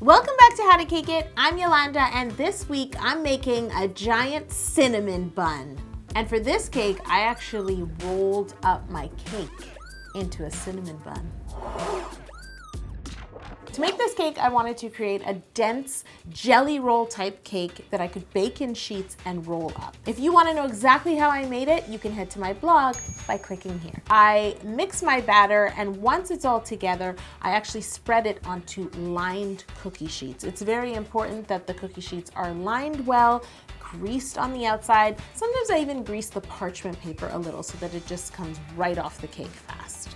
Welcome back to How to Cake It. I'm Yolanda, and this week I'm making a giant cinnamon bun. And for this cake, I actually rolled up my cake into a cinnamon bun. To make this cake, I wanted to create a dense jelly roll type cake that I could bake in sheets and roll up. If you want to know exactly how I made it, you can head to my blog by clicking here. I mix my batter, and once it's all together, I actually spread it onto lined cookie sheets. It's very important that the cookie sheets are lined well, greased on the outside. Sometimes I even grease the parchment paper a little so that it just comes right off the cake fast.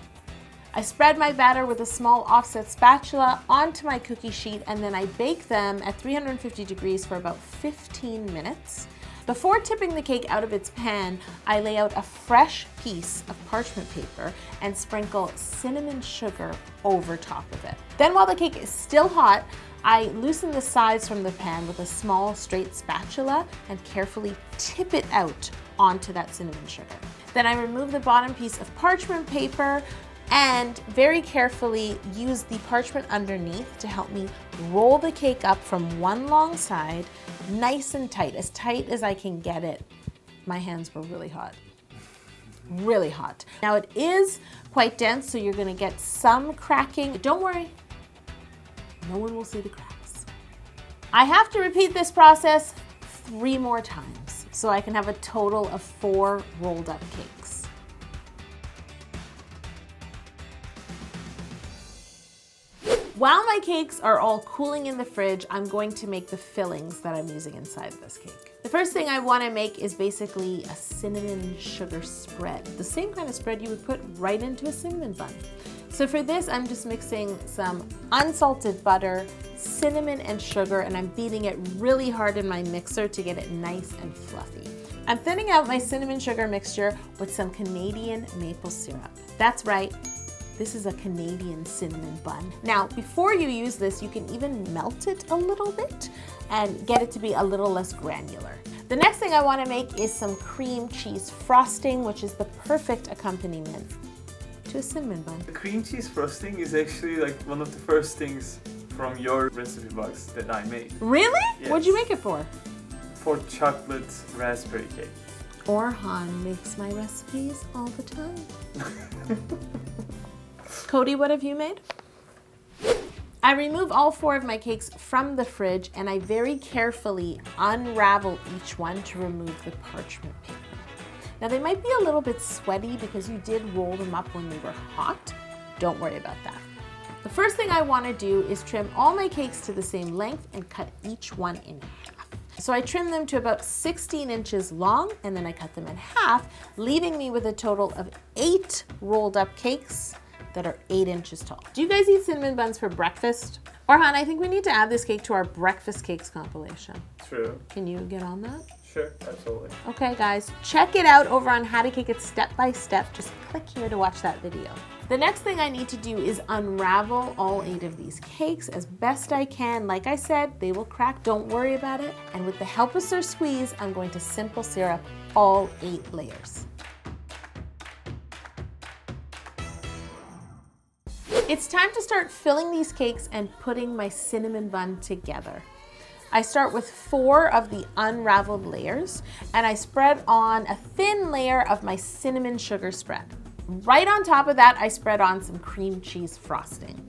I spread my batter with a small offset spatula onto my cookie sheet, and then I bake them at 350 degrees for about 15 minutes. Before tipping the cake out of its pan, I lay out a fresh piece of parchment paper and sprinkle cinnamon sugar over top of it. Then while the cake is still hot, I loosen the sides from the pan with a small straight spatula and carefully tip it out onto that cinnamon sugar. Then I remove the bottom piece of parchment paper and very carefully use the parchment underneath to help me roll the cake up from one long side, nice and tight as I can get it. My hands were really hot. Really hot. Now it is quite dense, so you're gonna get some cracking. Don't worry, no one will see the cracks. I have to repeat this process 3 more times so I can have a total of 4 rolled up cakes. While my cakes are all cooling in the fridge, I'm going to make the fillings that I'm using inside this cake. The first thing I want to make is basically a cinnamon sugar spread. The same kind of spread you would put right into a cinnamon bun. So for this, I'm just mixing some unsalted butter, cinnamon and sugar, and I'm beating it really hard in my mixer to get it nice and fluffy. I'm thinning out my cinnamon sugar mixture with some Canadian maple syrup. That's right. This is a Canadian cinnamon bun. Now, before you use this, you can even melt it a little bit and get it to be a little less granular. The next thing I want to make is some cream cheese frosting, which is the perfect accompaniment to a cinnamon bun. The cream cheese frosting is actually like one of the first things from your recipe box that I made. Really? Yes. What'd you make it for? For chocolate raspberry cake. Orhan makes my recipes all the time. Cody, what have you made? I remove all 4 of my cakes from the fridge, and I very carefully unravel each one to remove the parchment paper. Now they might be a little bit sweaty because you did roll them up when they were hot. Don't worry about that. The first thing I want to do is trim all my cakes to the same length and cut each one in half. So I trim them to about 16 inches long, and then I cut them in half, leaving me with a total of 8 rolled up cakes that are 8 inches tall. Do you guys eat cinnamon buns for breakfast? Orhan, I think we need to add this cake to our breakfast cakes compilation. True. Can you get on that? Sure, absolutely. Okay guys, check it out over on How to Cake It Step by Step. Just click here to watch that video. The next thing I need to do is unravel all 8 of these cakes as best I can. Like I said, they will crack, don't worry about it. And with the help of Sir Squeeze, I'm going to simple syrup all 8 layers. It's time to start filling these cakes and putting my cinnamon bun together. I start with 4 of the unraveled layers, and I spread on a thin layer of my cinnamon sugar spread. Right on top of that, I spread on some cream cheese frosting.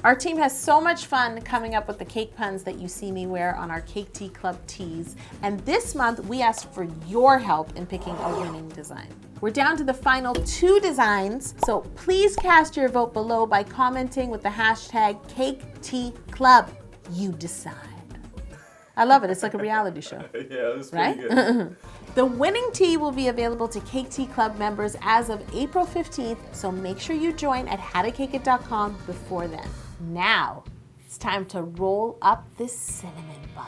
Our team has so much fun coming up with the cake puns that you see me wear on our Cake Tea Club tees, and this month we asked for your help in picking a winning design. We're down to the final 2 designs, so please cast your vote below by commenting with the hashtag CakeTeaClub. You decide. I love it, it's like a reality show. Yeah, that's right? pretty good. The winning tea will be available to Cake Tea Club members as of April 15th, so make sure you join at howtocakeit.com before then. Now, it's time to roll up this cinnamon bun.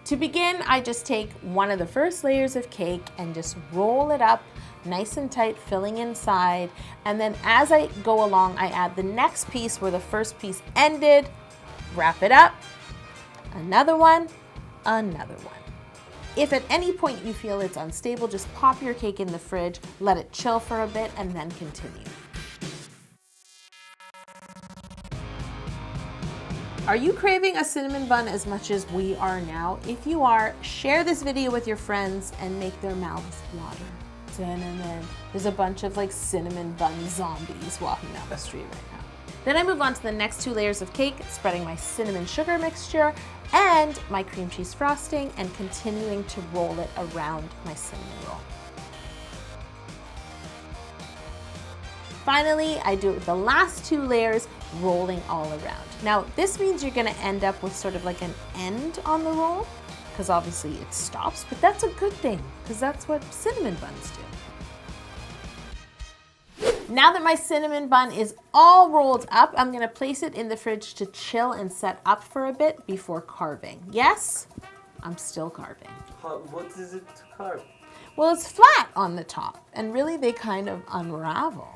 To begin, I just take one of the first layers of cake and just roll it up nice and tight, filling inside. And then as I go along, I add the next piece where the first piece ended, wrap it up, another one, another one. If at any point you feel it's unstable, just pop your cake in the fridge, let it chill for a bit, and then continue. Are you craving a cinnamon bun as much as we are now? If you are, share this video with your friends and make their mouths water. Cinnamon. There's a bunch of like cinnamon bun zombies walking down the street right now. Then I move on to the next 2 layers of cake, spreading my cinnamon sugar mixture and my cream cheese frosting and continuing to roll it around my cinnamon roll. Finally, I do it with the last 2 layers, rolling all around. Now, this means you're gonna end up with sort of like an end on the roll, because obviously it stops, but that's a good thing, because that's what cinnamon buns do. Now that my cinnamon bun is all rolled up, I'm gonna place it in the fridge to chill and set up for a bit before carving. Yes, I'm still carving. What is it to carve? Well, it's flat on the top, and really they kind of unravel.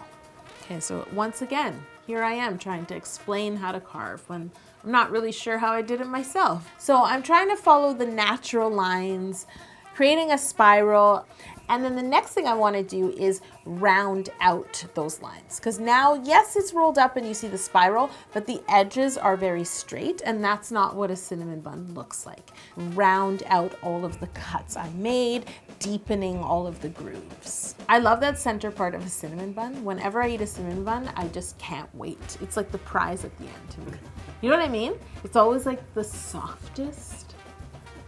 Okay, so once again, here I am trying to explain how to carve when I'm not really sure how I did it myself. So I'm trying to follow the natural lines, creating a spiral, and then the next thing I want to do is round out those lines. Because now, yes, it's rolled up and you see the spiral, but the edges are very straight, and that's not what a cinnamon bun looks like. Round out all of the cuts I made, deepening all of the grooves. I love that center part of a cinnamon bun. Whenever I eat a cinnamon bun, I just can't wait. It's like the prize at the end to me. You know what I mean? It's always like the softest.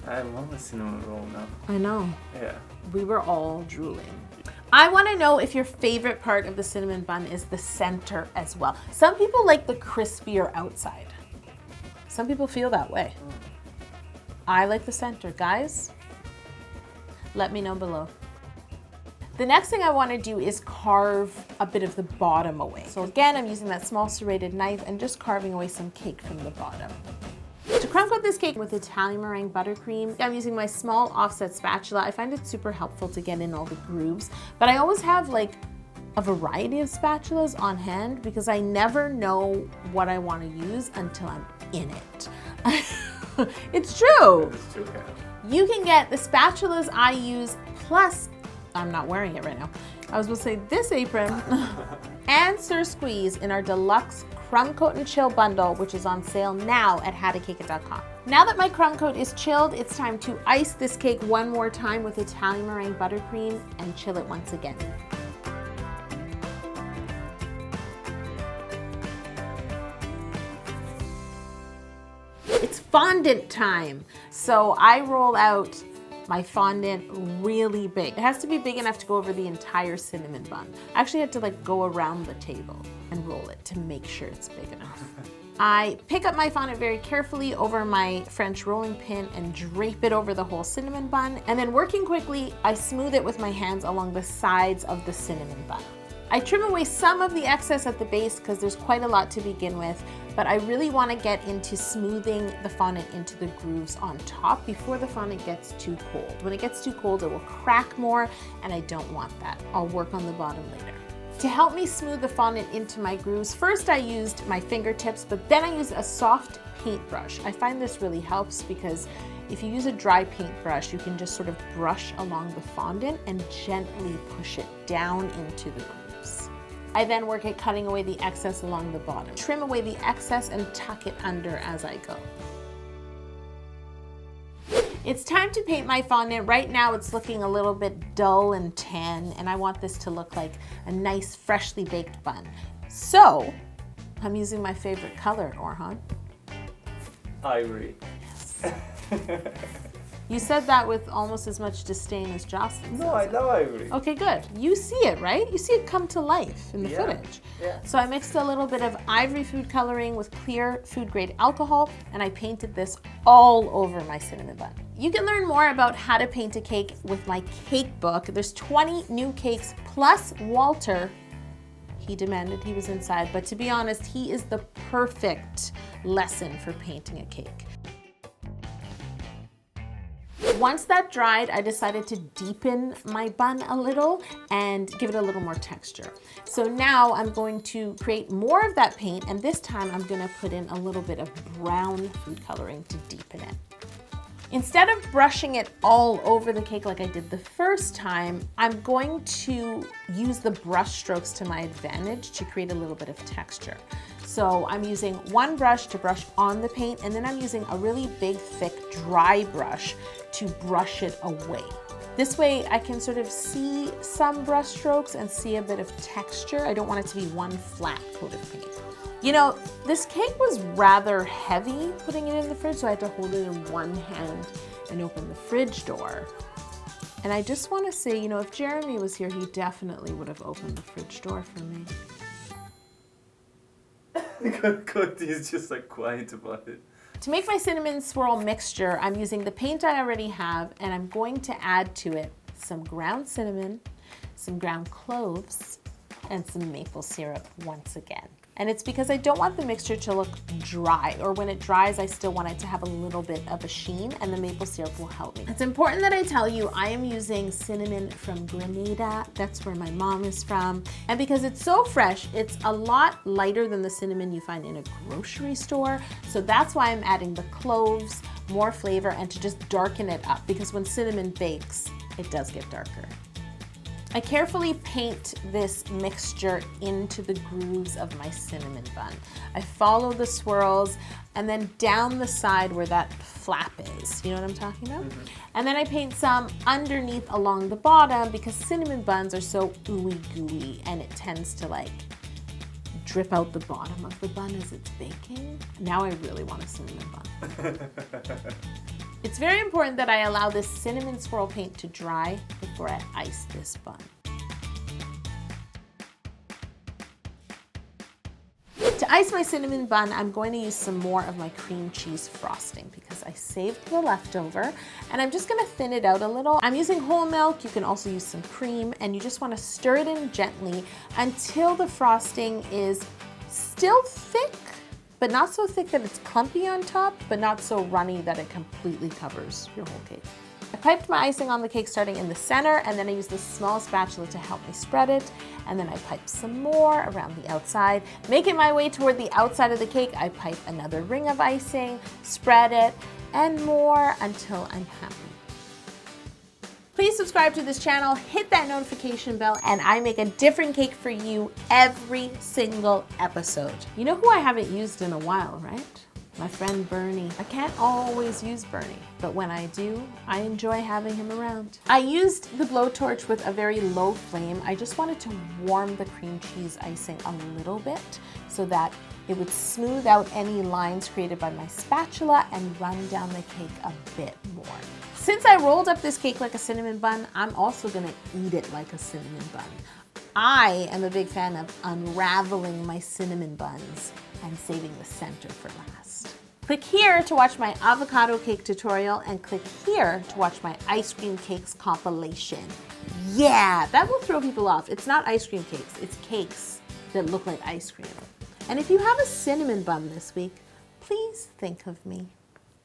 I want a cinnamon roll now. I know. Yeah. We were all drooling. I want to know if your favorite part of the cinnamon bun is the center as well. Some people like the crispier outside. Some people feel that way. I like the center. Guys, let me know below. The next thing I want to do is carve a bit of the bottom away. So again, I'm using that small serrated knife and just carving away some cake from the bottom. To crumb coat this cake with Italian meringue buttercream, I'm using my small offset spatula. I find it super helpful to get in all the grooves, but I always have like a variety of spatulas on hand because I never know what I want to use until I'm in it. It's true. It's true, yeah. You can get the spatulas I use plus, I'm not wearing it right now, I was going to say this apron, and Sir Squeeze in our deluxe Crumb Coat and Chill bundle, which is on sale now at howtocake.com. Now that my crumb coat is chilled, it's time to ice this cake one more time with Italian meringue buttercream and chill it once again. It's fondant time. So I roll out my fondant really big. It has to be big enough to go over the entire cinnamon bun. I actually had to like go around the table and roll it to make sure it's big enough. I pick up my fondant very carefully over my French rolling pin and drape it over the whole cinnamon bun. And then working quickly, I smooth it with my hands along the sides of the cinnamon bun. I trim away some of the excess at the base because there's quite a lot to begin with, but I really want to get into smoothing the fondant into the grooves on top before the fondant gets too cold. When it gets too cold, it will crack more, and I don't want that. I'll work on the bottom later. To help me smooth the fondant into my grooves, first I used my fingertips, but then I used a soft paintbrush. I find this really helps because if you use a dry paintbrush, you can just sort of brush along the fondant and gently push it down into the grooves. I then work at cutting away the excess along the bottom. Trim away the excess and tuck it under as I go. It's time to paint my fondant. Right now it's looking a little bit dull and tan, and I want this to look like a nice freshly baked bun. So I'm using my favorite color, Orhan. Ivory. Yes. You said that with almost as much disdain as Jocelyn. No, I love ivory. Okay, good. You see it, right? You see it come to life in the footage. Yeah. So I mixed a little bit of ivory food coloring with clear food grade alcohol, and I painted this all over my cinnamon bun. You can learn more about how to paint a cake with my cake book. There's 20 new cakes plus Walter. He demanded he was inside, but to be honest, he is the perfect lesson for painting a cake. Once that dried, I decided to deepen my bun a little and give it a little more texture. So now I'm going to create more of that paint, and this time I'm gonna put in a little bit of brown food coloring to deepen it. Instead of brushing it all over the cake like I did the first time, I'm going to use the brush strokes to my advantage to create a little bit of texture. So I'm using one brush to brush on the paint, and then I'm using a really big, thick, dry brush to brush it away. This way I can sort of see some brush strokes and see a bit of texture. I don't want it to be one flat coat of paint. You know, this cake was rather heavy putting it in the fridge, so I had to hold it in one hand and open the fridge door. And I just want to say, you know, if Jeremy was here, he definitely would have opened the fridge door for me. Cody is just like quiet about it. To make my cinnamon swirl mixture, I'm using the paint I already have, and I'm going to add to it some ground cinnamon, some ground cloves, and some maple syrup once again. And it's because I don't want the mixture to look dry, or when it dries, I still want it to have a little bit of a sheen, and the maple syrup will help me. It's important that I tell you I am using cinnamon from Grenada. That's where my mom is from. And because it's so fresh, it's a lot lighter than the cinnamon you find in a grocery store. So that's why I'm adding the cloves, more flavor, and to just darken it up, because when cinnamon bakes, it does get darker. I carefully paint this mixture into the grooves of my cinnamon bun. I follow the swirls and then down the side where that flap is. You know what I'm talking about? Mm-hmm. And then I paint some underneath along the bottom, because cinnamon buns are so ooey gooey and it tends to like drip out the bottom of the bun as it's baking. Now I really want a cinnamon bun. It's very important that I allow this cinnamon swirl paint to dry before I ice this bun. To ice my cinnamon bun, I'm going to use some more of my cream cheese frosting because I saved the leftover, and I'm just gonna thin it out a little. I'm using whole milk. You can also use some cream, and you just wanna stir it in gently until the frosting is still thick, but not so thick that it's clumpy on top, but not so runny that it completely covers your whole cake. I piped my icing on the cake starting in the center, and then I used this small spatula to help me spread it, and then I piped some more around the outside. Making my way toward the outside of the cake, I pipe another ring of icing, spread it, and more until I'm happy. Please subscribe to this channel, hit that notification bell, and I make a different cake for you every single episode. You know who I haven't used in a while, right? My friend Bernie. I can't always use Bernie, but when I do, I enjoy having him around. I used the blowtorch with a very low flame. I just wanted to warm the cream cheese icing a little bit so that it would smooth out any lines created by my spatula and run down the cake a bit more. Since I rolled up this cake like a cinnamon bun, I'm also gonna eat it like a cinnamon bun. I am a big fan of unraveling my cinnamon buns and saving the center for last. Click here to watch my avocado cake tutorial, and click here to watch my ice cream cakes compilation. Yeah, that will throw people off. It's not ice cream cakes, it's cakes that look like ice cream. And if you have a cinnamon bun this week, please think of me.